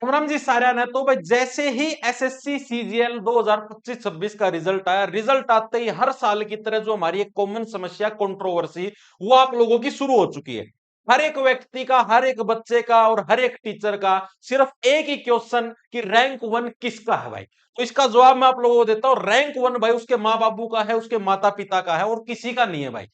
राम जी सारा ने तो भाई जैसे ही एसएससी सीजीएल 2025-26 का रिजल्ट आया, रिजल्ट आते ही हर साल की तरह जो हमारी एक कॉमन समस्या कंट्रोवर्सी वो आप लोगों की शुरू हो चुकी है। हर एक व्यक्ति का, हर एक बच्चे का और हर एक टीचर का सिर्फ एक ही क्वेश्चन कि रैंक वन किसका है भाई। तो इसका जवाब मैं आप लोगों को देता हूं, रैंक वन भाई उसके माँ बापू का है, उसके माता पिता का है और किसी का नहीं है भाई।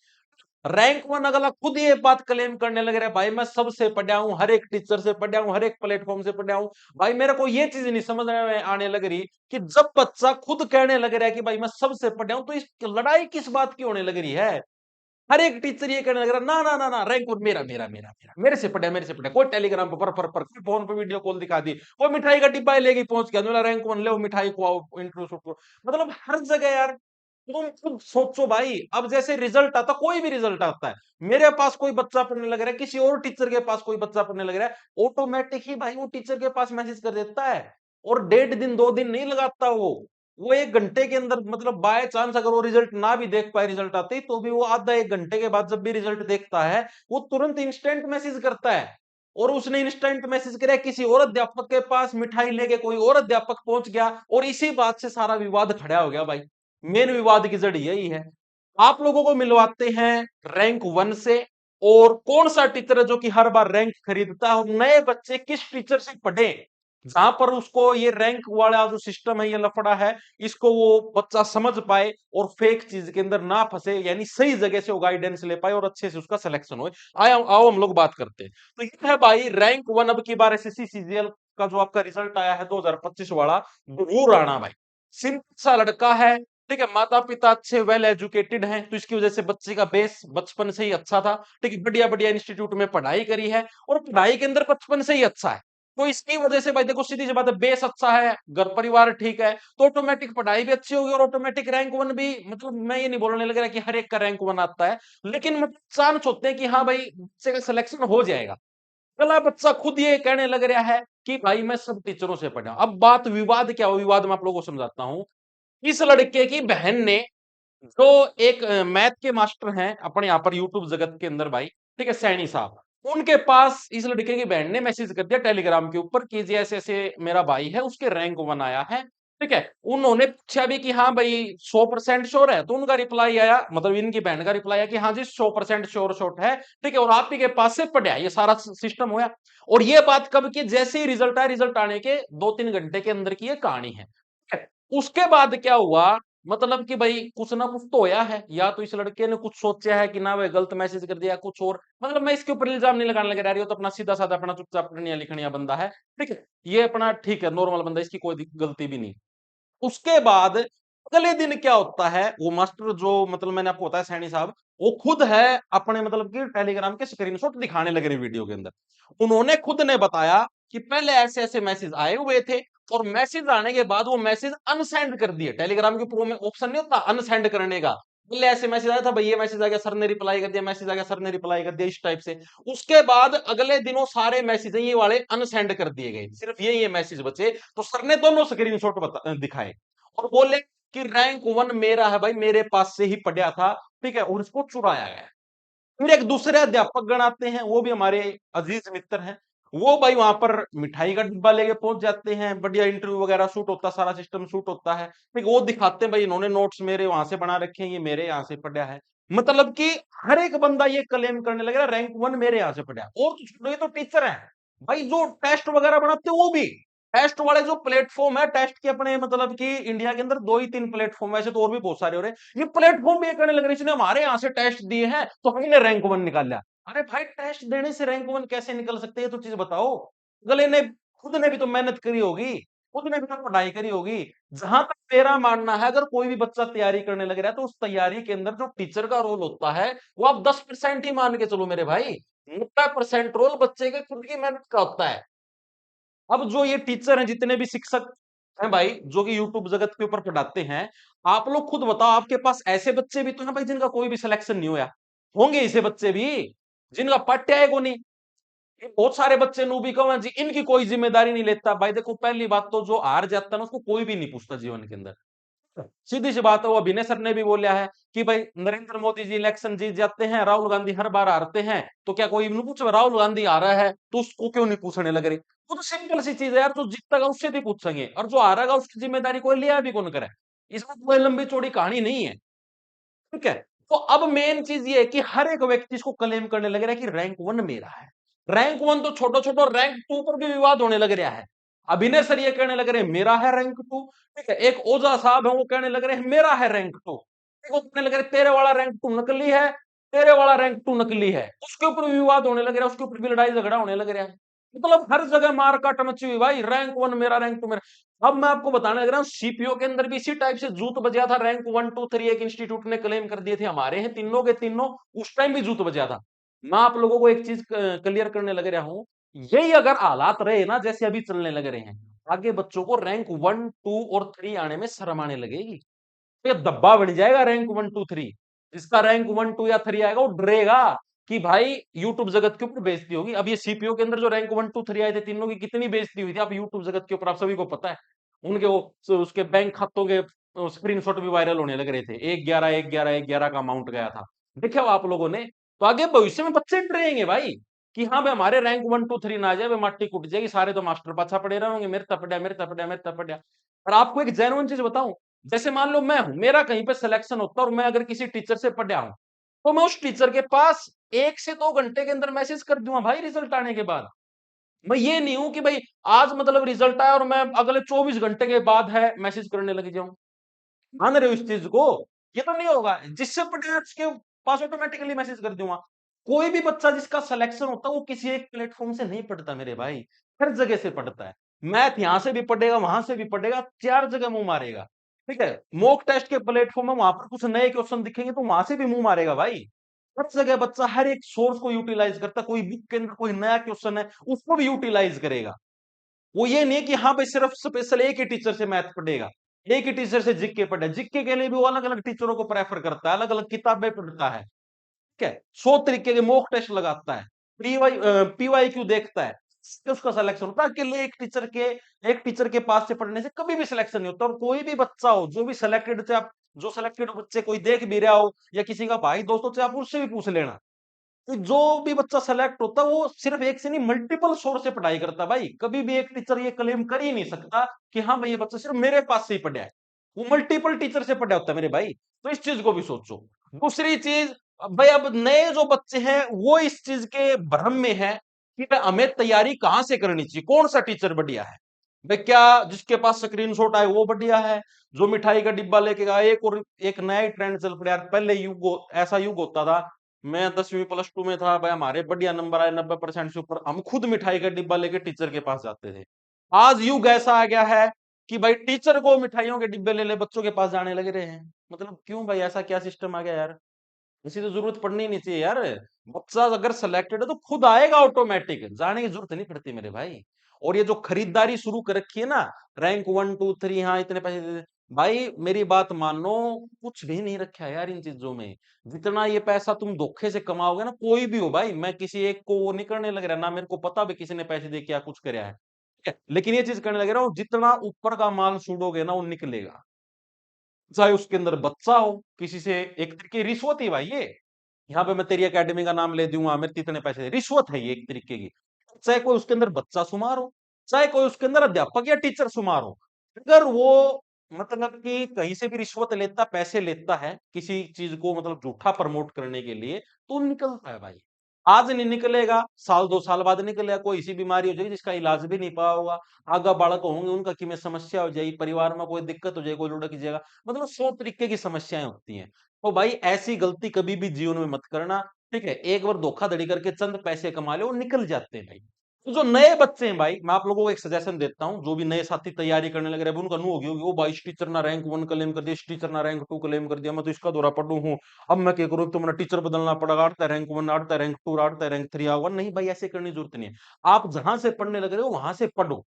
रैंक वन अगला खुद ये बात क्लेम करने लग रहा है, भाई मैं सबसे पढ़ा हूं, हर एक टीचर से पढ़ा हूं, हर एक प्लेटफॉर्म से पढ़ा हूं। भाई मेरे को ये चीज नहीं समझ में आने लग रही कि जब बच्चा खुद कहने लग रहा है कि भाई मैं सबसे पढ़ा हूं, तो इस लड़ाई किस बात की होने लग रही है। हर एक टीचर ये कहने लग रहा है, ना ना ना ना, रैंक वन मेरा मेरा मेरा मेरा, मेरे से पढ़ा, मेरे से पढ़ा। कोई टेलीग्राम पर कोई फोन पे वीडियो कॉल दिखा दी, कोई मिठाई का डिब्बा ही लेके पहुंच गया, बोला रैंक वन ले मिठाई को आओ इंट्रो शूट करो। मतलब हर जगह यार, तुम खुद सोचो भाई। अब जैसे रिजल्ट आता, कोई भी रिजल्ट आता है, मेरे पास कोई बच्चा पढ़ने लग रहा है, किसी और टीचर के पास कोई बच्चा पढ़ने लग रहा है, ऑटोमेटिक ही भाई वो टीचर के पास मैसेज कर देता है। और 1.5 दिन 2 दिन नहीं लगाता वो 1 घंटे के अंदर, मतलब बाय चांस अगर वो रिजल्ट ना भी देख पाए रिजल्ट आते ही, तो भी वो आधा 1 घंटे के बाद जब भी रिजल्ट देखता है, वो तुरंत इंस्टेंट मैसेज करता है। और उसने इंस्टेंट मैसेज किया किसी और अध्यापक के पास, मिठाई लेके कोई और अध्यापक पहुंच गया, और इसी बात से सारा विवाद खड़ा हो गया भाई। मेन विवाद की जड़ यही है। आप लोगों को मिलवाते हैं रैंक वन से, और कौन सा टीचर है जो कि हर बार रैंक खरीदता है, और नए बच्चे किस टीचर से पढ़े जहां पर उसको ये रैंक वाला जो सिस्टम है, ये लफड़ा है, इसको वो बच्चा समझ पाए और फेक चीज के अंदर ना फंसे, यानी सही जगह से वो गाइडेंस ले पाए और अच्छे से उसका सिलेक्शन हो। आओ आओ हम लोग बात करते हैं। तो ये है भाई रैंक वन। अब की बार एसएससी सीजीएल का जो आपका रिजल्ट आया है 2025 वाला, वो राणा भाई सिंपल सा लड़का है, ठीक है, माता पिता अच्छे वेल एजुकेटेड हैं, तो इसकी वजह से बच्चे का बेस बचपन से ही अच्छा था, ठीक है, बढ़िया बढ़िया इंस्टीट्यूट में पढ़ाई करी है, और पढ़ाई के अंदर बचपन से ही अच्छा है। तो इसकी वजह से भाई देखो, सीधी सी बात है, बेस अच्छा है, घर परिवार ठीक है, तो ऑटोमेटिक पढ़ाई भी अच्छी होगी और ऑटोमेटिक रैंक वन भी। मतलब मैं ये नहीं बोलने लग रहा कि हर एक का रैंक वन आता है, लेकिन मतलब चांस होते हैं कि हाँ भाई बच्चे का सिलेक्शन हो जाएगा। अगला बच्चा खुद ये कहने लग रहा है कि भाई मैं सब टीचरों से पढ़ा। अब बात विवाद क्या हो, विवाद मैं आप लोगों को समझाता हूं। इस लड़के की बहन ने, जो एक मैथ के मास्टर हैं अपने यहाँ पर यूट्यूब जगत के अंदर भाई, ठीक है, सैनी साहब, उनके पास इस लड़के की बहन ने मैसेज कर दिया टेलीग्राम के ऊपर कि जी ऐसे ऐसे मेरा भाई है, उसके रैंक वन आया है, ठीक है। उन्होंने पूछा भी कि हाँ भाई 100% श्योर है, तो उनका रिप्लाई आया, मतलब इनकी बहन का रिप्लाई आया कि हाँ जी 100% श्योर शॉट है, ठीक है, और आप ही के पास से पढ़ा, ये सारा सिस्टम हुआ। और ये बात कब की, जैसे ही रिजल्ट आया, रिजल्ट आने के 2-3 घंटे के अंदर की ये कहानी है, ठीक है। उसके बाद क्या हुआ, मतलब कि भाई कुछ ना कुछ तो होया है, या तो इस लड़के ने कुछ सोचा है कि ना वह गलत मैसेज कर दिया कुछ और, मतलब मैं इसके ऊपर इल्जाम नहीं लगाने लगा रही हूँ, तो अपना सीधा साधा अपना चुपचाप पढ़निया लिखनिया बंदा है, ठीक है, ये अपना ठीक है नॉर्मल बंदा, इसकी कोई गलती भी नहीं। उसके बाद अगले दिन क्या होता है, वो मास्टर जो मतलब मैंने आपको बताया सैनी साहब, वो खुद है अपने मतलब कि टेलीग्राम के स्क्रीनशॉट दिखाने लगे वीडियो के अंदर। उन्होंने खुद ने बताया कि पहले ऐसे ऐसे मैसेज आए हुए थे, और मैसेज आने के बाद वो मैसेज अनसेंड कर दिए। टेलीग्राम के ऊपर में ऑप्शन नहीं होता अनसेंड करने का, पहले ऐसे मैसेज आया था भाई, ये मैसेज आ गया, सर ने रिप्लाई कर दिया, मैसेज आ गया, सर ने रिप्लाई कर दिया, इस टाइप से। उसके बाद अगले दिनों सारे मैसेज ये वाले अनसेंड कर दिए गए, सिर्फ ये मैसेज बचे। तो सर ने दोनों स्क्रीनशॉट दिखाए और बोले कि रैंक वन मेरा है भाई, मेरे पास से ही पढ़ा था, ठीक है, और इसको चुराया गया। फिर एक दूसरे अध्यापक गण आते हैं, वो भी हमारे अजीज मित्र हैं, वो भाई वहां पर मिठाई का डिब्बा लेके पहुंच जाते हैं, बढ़िया इंटरव्यू वगैरह शूट होता है, सारा सिस्टम शूट होता है, ठीक, वो दिखाते हैं भाई इन्होंने नोट्स मेरे वहां से बना रखे हैं, ये मेरे यहाँ से पढ़ा है। मतलब कि हर एक बंदा ये क्लेम करने लगा रैंक वन मेरे यहाँ से पढ़ा है। और तो छोड़ो, ये तो टीचर है भाई, जो टेस्ट वगैरह बनाते हैं वो भी, टेस्ट वाले जो प्लेटफॉर्म है टेस्ट के अपने, मतलब कि इंडिया के अंदर 2 ही 3 प्लेटफॉर्म, वैसे तो और भी बहुत सारे हो रहे हैं, ये प्लेटफॉर्म भी ये करने लग रहे, इसने हमारे यहाँ से टेस्ट दिए हैं तो हमने रैंक वन निकाला। अरे भाई टेस्ट देने से रैंक वन कैसे निकल सकते हैं, तो चीज बताओ। गले ने खुद ने भी तो मेहनत करी होगी, खुद ने भी तो पढ़ाई करी होगी। जहां तक मेरा मानना है, अगर कोई भी बच्चा तैयारी करने लग रहा है, तो उस तैयारी के अंदर जो टीचर का रोल होता है, वो आप 10% ही मान के चलो मेरे भाई, 90% रोल बच्चे के खुद की मेहनत का होता है। अब जो ये टीचर हैं, जितने भी शिक्षक हैं भाई, जो कि यूट्यूब जगत के ऊपर पढ़ाते हैं, आप लोग खुद बताओ, आपके पास ऐसे बच्चे भी तो हैं भाई जिनका कोई भी सिलेक्शन नहीं हुआ, होंगे ऐसे बच्चे भी जिनका पट्टे है को नहीं। ये बहुत सारे बच्चे नूबी कौन है जी, इनकी कोई जिम्मेदारी नहीं लेता भाई। देखो पहली बात तो जो हार जाता है ना, उसको कोई भी नहीं पूछता जीवन के अंदर। सीधी सी बात है, वो अभिनय सर ने भी बोला है कि भाई नरेंद्र मोदी जी इलेक्शन जीत जाते हैं, राहुल गांधी हर बार हारते हैं, तो क्या कोई नहीं पूछ, राहुल गांधी आ रहा है तो उसको क्यों नहीं पूछने लग रही? वो तो सिंपल सी चीज है यार, जो जीतेगा उससे भी पूछेंगे, और जो हारेगा उसकी जिम्मेदारी कोई लिया भी कौन करे? इसमें कोई लंबी चौड़ी कहानी नहीं है। ठीक है। तो अब मेन चीज ये है कि हर एक व्यक्ति इसको क्लेम करने लग रहा है कि रैंक वन मेरा है। रैंक वन तो छोटो छोटो, रैंक टू पर भी विवाद होने लग रहा है। अभिनय सर ये कहने लग रहे हैं मेरा है रैंक टू। ठीक है, एक ओझा साहब है वो कहने लग रहे हैं मेरा है रैंक टू। एक वो कहने लग रहे हैं, तेरे वाला रैंक टू नकली है, तेरे वाला रैंक टू नकली है। उसके ऊपर भी विवाद होने लग रहा है, उसके ऊपर भी लड़ाई झगड़ा होने लग रहा है। मतलब हर जगह मार काट मची हुई भाई, रैंक वन मेरा, रैंक टू मेरा। अब मैं आपको बताने लग रहा हूँ, सीपीओ के अंदर भी इसी टाइप से जूत बजा था। रैंक वन टू थ्री एक इंस्टीट्यूट ने क्लेम कर दिए थे हमारे हैं तीनों के तीनों। उस टाइम भी जूत बजा था। मैं आप लोगों को एक चीज क्लियर करने लग रहा हूँ, यही अगर हालात रहे ना जैसे अभी चलने लग रहे हैं, आगे बच्चों को रैंक वन टू और थ्री आने में शर्म आने लगेगी। तो ये धब्बा बन जाएगा रैंक वन टू थ्री। जिसका रैंक वन टू या थ्री आएगा वो डरेगा कि भाई यूट्यूब जगत के ऊपर बेइज्जती होगी। अब ये सीपीओ के अंदर जो रैंक वन टू थ्री आए थे तीनों की कितनी बेइज्जती हुई थी, आप यूट्यूब जगत के ऊपर आप सभी को पता है। उनके वो उसके बैंक खातों के स्क्रीनशॉट भी वायरल होने लग रहे थे, 1/11 1/11 1/11 का अमाउंट गया था। देखे हो आप लोगों ने? तो आगे भविष्य में बच्चे डरेंगे भाई कि हाँ भाई हमारे रैंक वन टू थ्री ना आ जाए, भाई माटी कूट जाएगी, सारे तो मास्टर पाछा पड़े रहेंगे, मेरे तपड़िया मेरे तपड़िया मेरे तपड़िया। और आपको एक जेन्युइन चीज बताऊं, जैसे मान लो मैं हूं, मेरा कहीं पे सिलेक्शन होता और मैं अगर किसी टीचर से पढ़ा हूं, तो मैं उस टीचर के पास 1 से 2 घंटे के अंदर मैसेज कर दूंगा भाई रिजल्ट आने के बाद। मैं ये नहीं हूं कि भाई आज मतलब रिजल्ट आया और मैं अगले 24 घंटे के बाद है मैसेज करने लग जाऊं। मान रहे हो इस चीज को? ये तो नहीं होगा, जिससे पढ़े उसके पास ऑटोमेटिकली मैसेज कर दूंगा। कोई भी बच्चा जिसका सिलेक्शन होता है वो किसी एक प्लेटफॉर्म से नहीं पढ़ता मेरे भाई, हर जगह से पढ़ता है। मैथ यहां से भी पढ़ेगा, वहां से भी पढ़ेगा, 4 जगह मुंह मारेगा। ठीक है, मॉक टेस्ट के प्लेटफॉर्म में वहां पर कुछ नए क्वेश्चन दिखेंगे तो वहां से भी मुंह मारेगा भाई। हर जगह बच्चा हर एक सोर्स को यूटिलाइज करता है, कोई बुक के अंदर कोई नया क्वेश्चन है उसको भी यूटिलाइज करेगा। वो ये नहीं कि हाँ भाई सिर्फ स्पेशल एक ही टीचर से मैथ पढ़ेगा, एक ही टीचर से जीके पढ़े, जीके के लिए भी वो अलग अलग टीचरों को प्रेफर करता है, अलग अलग किताबें पढ़ता है। ठीक है, 100 तरीके के मॉक टेस्ट लगाता है, पीवाई क्यू देखता है, इससे उसका सिलेक्शन होता है। अकेले एक टीचर के पास से पढ़ने से कभी भी सिलेक्शन नहीं होता। और कोई भी बच्चा हो जो भी सिलेक्टेड से आप, जो सिलेक्टेड बच्चे कोई देख भी रहा हो या किसी का भाई दोस्तों से, आप उससे भी पूछ लेना कि जो भी बच्चा सेलेक्ट होता है वो सिर्फ एक से नहीं मल्टीपल सोर्स से पढ़ाई करता है भाई। कभी भी एक टीचर ये क्लेम कर ही नहीं सकता कि हाँ भाई ये बच्चा सिर्फ मेरे पास से ही पढ़ा है। वो मल्टीपल टीचर से पढ़ा होता है मेरे भाई। तो इस चीज को भी सोचो। दूसरी चीज, भाई अब नए जो बच्चे हैं वो इस चीज के भ्रम में है कि भाई हमें तैयारी कहां से करनी चाहिए, कौन सा टीचर बढ़िया है। भाई क्या जिसके पास स्क्रीनशॉट आए वो बढ़िया है, जो मिठाई का डिब्बा लेके गया? एक और एक नया ट्रेंड चल पड़ा यार, पहले ऐसा युग होता था, मैं 10वीं+2 में था भाई, हमारे बढ़िया नंबर आए 90% से ऊपर, हम खुद मिठाई का डिब्बा लेके टीचर के पास जाते थे। आज युग ऐसा आ गया है कि भाई टीचर को मिठाइयों के डिब्बे ले ले बच्चों के पास जाने लगे रहे हैं। मतलब क्यों भाई, ऐसा क्या सिस्टम आ गया यार? इसी तो जरूरत पड़नी ही नहीं चाहिए यार। बच्चा अगर सिलेक्टेड है तो खुद आएगा ऑटोमेटिक, जाने की जरूरत नहीं पड़ती मेरे भाई। और ये जो खरीदारी शुरू कर रखी है ना, रैंक वन टू थ्री, हाँ इतने पैसे दे दे, भाई मेरी बात मानो, कुछ भी नहीं रखा है यार इन चीजों में। जितना ये पैसा तुम धोखे से कमाओगे ना, कोई भी हो भाई, मैं किसी एक को वो नहीं करने लग रहा ना, मेरे को पता भी किसी ने पैसे दे क्या कुछ कराया है। ठीक है? लेकिन ये चीज करने लग रहा हूँ, जितना ऊपर का माल सूडोगे ना वो निकलेगा। चाहे उसके अंदर बच्चा हो, किसी से, एक तरीके की रिश्वत ही भाई ये। यहाँ पे मैं तेरी एकेडमी का नाम ले दूंगा, मेरे को इतने पैसे दे, रिश्वत है ये एक तरीके की। चाहे कोई उसके अंदर बच्चा शुमार हो, चाहे कोई उसके अंदर अध्यापक या टीचर शुमार हो, अगर वो मतलब कि कहीं से भी रिश्वत लेता, पैसे लेता है किसी चीज को मतलब झूठा प्रमोट करने के लिए, तो निकलता है भाई। आज नहीं निकलेगा, साल 2 साल बाद निकलेगा, कोई ऐसी बीमारी हो जाएगी जिसका इलाज भी नहीं पाया होगा। आगा बालक होंगे उनका कि में समस्या हो जाएगी, परिवार में कोई दिक्कत हो जाएगी, कोई लुढ़क जाएगा। मतलब 100 तरीके की समस्याएं होती हैं। तो भाई ऐसी गलती कभी भी जीवन में मत करना। ठीक है, एक बार धोखाधड़ी करके चंद पैसे कमा ले, वो निकल जाते हैं भाई। तो जो नए बच्चे हैं भाई, मैं आप लोगों को एक सजेशन देता हूँ, जो भी नए साथी तैयारी करने लग रहे हैं, उनका नु होगी वो भाई, इस टीचर ना रैंक वन क्लेम कर दिया, इस टीचर ना रैंक टू क्लेम कर दिया, मैं तो इसका दौरा पढ़ू हूँ, अब मैं क्या करूँ, तो मैंने टीचर बदलना पड़ेगा, आड़ता रैंक वन, आड़ता रैंक टू, आड़ता रैंक थ्री आऊंगा। नहीं भाई, ऐसे करने की जरूरत नहीं है। आप जहां से पढ़ने लग रहे हो वहां से पढ़ो।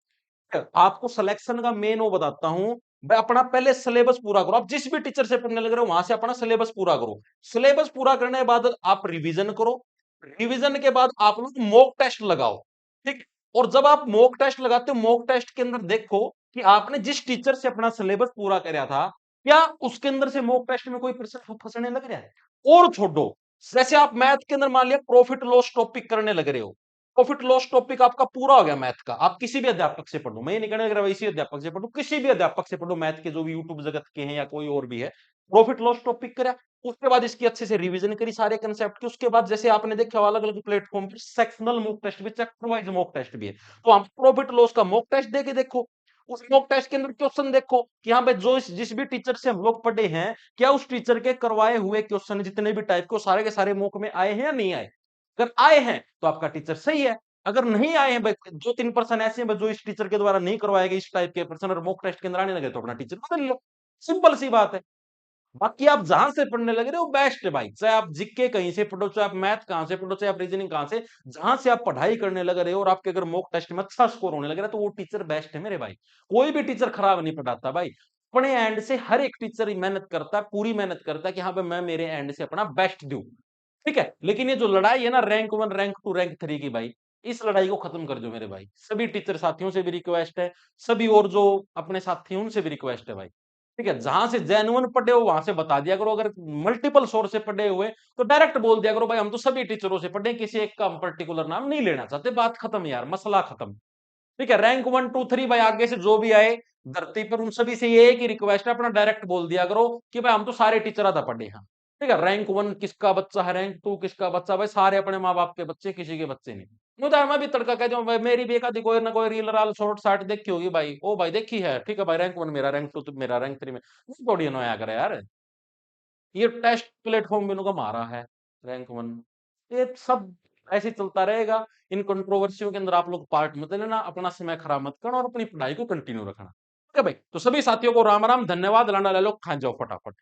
आपको सिलेक्शन का मेन वो बताता हूँ, भाई अपना पहले सिलेबस पूरा करो। आप जिस भी टीचर से पढ़ने लग रहे हो वहां से अपना सिलेबस पूरा करो। सिलेबस पूरा करने के बाद आप रिवीजन करो। रिवीजन के बाद आप लोग मॉक टेस्ट लगाओ। ठीक। और जब आप मॉक टेस्ट लगाते हो, मॉक टेस्ट के अंदर देखो कि आपने जिस टीचर से अपना सिलेबस पूरा कराया था, क्या उसके अंदर से मॉक टेस्ट में कोई प्रश्न फंसने लग रहा है? और छोड़ो, जैसे आप मैथ के अंदर मान लिया प्रॉफिट लॉस टॉपिक करने लग रहे हो, प्रॉफिट लॉस टॉपिक आपका पूरा हो गया मैथ का, आप किसी भी अध्यापक से पढ़ो, मैं ये नहीं कहने लग रहा इसी अध्यापक से पढ़ो, किसी भी अध्यापक से पढ़ो मैथ के, जो भी यूट्यूब जगत के हैं या कोई और भी है, प्रॉफिट लॉस टॉपिक करा, उसके बाद इसकी अच्छे से रिवीजन करी सारे कंसेप्ट की, उसके बाद जैसे आपने देखा अलग अलग प्लेटफॉर्म पर सेक्शनल मॉक टेस्ट भी, चैप्टर वाइज मॉक टेस्ट भी है, तो आप प्रॉफिट लॉस का मॉक टेस्ट देके देखो, उस मॉक टेस्ट के अंदर क्वेश्चन देखो कि हाँ भाई जो जिस भी टीचर से हम लोग पढ़े हैं, क्या उस टीचर के करवाए हुए क्वेश्चन जितने भी टाइप के सारे के सारे मॉक में आए हैं या नहीं आए। अगर आए हैं तो आपका टीचर सही है, अगर नहीं आए हैं भाई, जो 3% ऐसे हैं जो इस टीचर के द्वारा नहीं करवाए गए इस टाइप के प्रश्न और मॉक टेस्ट के अंदर आने लगे, तो अपना टीचर बदल लो, सिंपल सी बात है। बाकी आप जहां से पढ़ने लग रहे हो बेस्ट है भाई, चाहे आप जीके कहीं से पढ़ो, चाहे आप मैथ कहां से पढ़ो, चाहे आप रीजनिंग कहां से, जहां से आप पढ़ाई करने लग रहे हो और आपके अगर मॉक टेस्ट में अच्छा स्कोर होने लग रहा है, तो वो टीचर बेस्ट है मेरे भाई। कोई भी टीचर खराब नहीं पढ़ाता भाई, अपने एंड से हर एक टीचर मेहनत करता है, पूरी मेहनत करता है कि हाँ भाई मैं मेरे एंड से अपना बेस्ट दूं, ठीक है। लेकिन ये जो लड़ाई है ना रैंक 1 रैंक 2 रैंक 3 की भाई, इस लड़ाई को खत्म कर दो मेरे भाई, सभी टीचर साथियों से भी रिक्वेस्ट है, सभी और जो अपने साथी हैं उनसे भी रिक्वेस्ट है भाई, ठीक है। जहां से जेन्युइन पढ़े हो वहां से बता दिया करो, अगर मल्टीपल सोर्स से पढ़े हुए तो डायरेक्ट बोल दिया करो भाई हम तो सभी टीचरों से पढ़े, किसी एक का हम पर्टिकुलर नाम नहीं लेना चाहते, बात खत्म यार, मसला खत्म, ठीक है। रैंक 1 2 3 भाई आगे से जो भी आए धरती पर उन सभी से ये एक ही रिक्वेस्ट है, अपना डायरेक्ट बोल दिया करो कि भाई हम तो सारे टीचर आधा पढ़े हैं, ठीक है। रैंक 1 किसका बच्चा है, रैंक 2 किसका बच्चा, भाई सारे अपने माँ बाप के बच्चे, किसी के बच्चे नहीं। मुझे मैं भी तड़का कह दूं भाई, मेरी भी एक आधी कोई ना कोई रील राल शॉर्ट शॉर्ट देखी होगी भाई, ओ भाई देखी है, ठीक है भाई, रैंक 1 मेरा, रैंक 2 मेरा, रैंक 3 में थोड़ी अनोया करे यार, ये टेस्ट प्लेटफॉर्म भी इनका मारा है, रैंक 1, ये सब ऐसे ही चलता रहेगा। इन कंट्रोवर्सियों के अंदर आप लोग पार्ट मत लेना, अपना समय खराब मत करना और अपनी पढ़ाई को कंटिन्यू रखना, ठीक है भाई। तो सभी साथियों को राम राम, धन्यवाद, लाना ले लो, खा जाओ फटाफट।